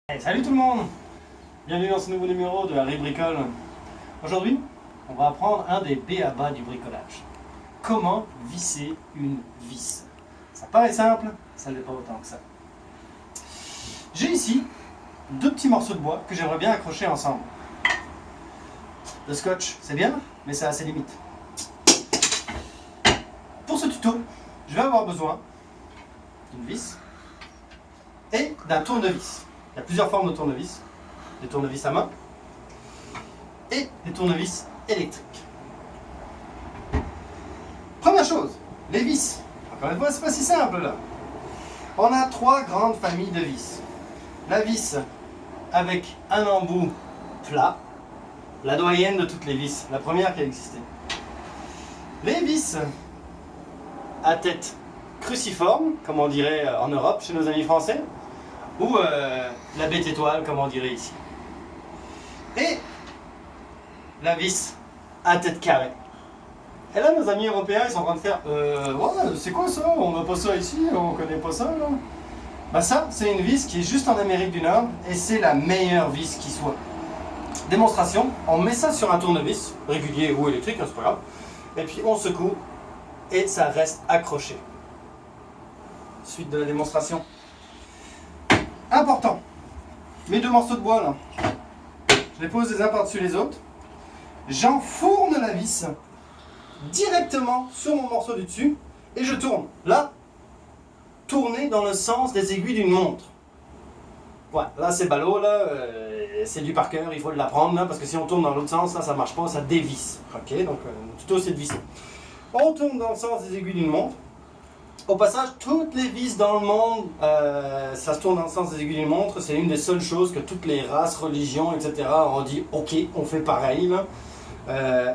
Hey, salut tout le monde! Bienvenue dans ce nouveau numéro de Harry Bricole. Aujourd'hui, on va apprendre un des b.a.-ba du bricolage. Comment visser une vis. Ça paraît simple, ça ne l'est pas autant que ça. J'ai ici deux petits morceaux de bois que j'aimerais bien accrocher ensemble. Le scotch, c'est bien, mais ça a ses limites. Pour ce tuto, je vais avoir besoin d'une vis et d'un tournevis. Il y a plusieurs formes de tournevis. Des tournevis à main et des tournevis électriques. Première chose, les vis. Encore une fois, c'est pas si simple là. On a trois grandes familles de vis. La vis avec un embout plat, la doyenne de toutes les vis, la première qui a existé. Les vis à tête cruciforme, comme on dirait en Europe chez nos amis français, ou la bête étoile, comme on dirait ici. Et la vis à tête carrée. Et là, nos amis européens, ils sont en train de faire ouais, c'est quoi ça? On n'a pas ça ici, on connaît pas ça, là. Bah ça, c'est une vis qui est juste en Amérique du Nord, et c'est la meilleure vis qui soit. Démonstration, on met ça sur un tournevis, régulier ou électrique, c'est pas grave, et puis on secoue, et ça reste accroché. Suite de la démonstration. Important, mes deux morceaux de bois là, je les pose les uns par-dessus les autres, j'enfourne la vis directement sur mon morceau du dessus et je tourne. Là, tourner dans le sens des aiguilles d'une montre. Ouais, là c'est ballot, là, c'est du par cœur, il faut l'apprendre là, parce que si on tourne dans l'autre sens, là ça marche pas, ça dévisse. Ok, donc le tuto c'est de visser. On tourne dans le sens des aiguilles d'une montre. Au passage, toutes les vis dans le monde, ça se tourne dans le sens des aiguilles d'une montre. C'est une des seules choses que toutes les races, religions, etc. ont dit ok, on fait pareil. Là.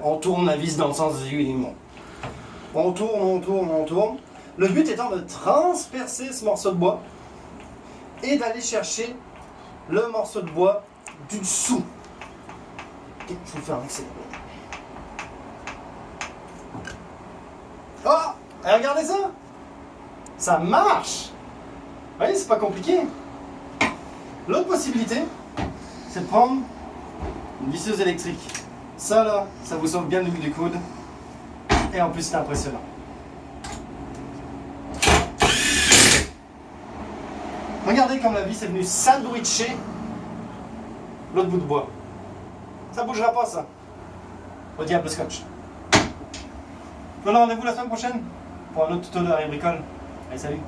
On tourne la vis dans le sens des aiguilles d'une montre. On tourne, on tourne, on tourne. Le but étant de transpercer ce morceau de bois et d'aller chercher le morceau de bois du dessous. Ok, je vais le faire accélérer. Oh, regardez ça! Ça marche! Vous voyez, c'est pas compliqué. L'autre possibilité, c'est de prendre une visseuse électrique. Ça là, ça vous sauve bien du coude. Et en plus, c'est impressionnant. Regardez comme la vis est venue sandwicher l'autre bout de bois. Ça bougera pas, ça. Au diable le scotch. Je vous donne rendez-vous la semaine prochaine pour un autre tuto de Harry Bricole. Allez, salut!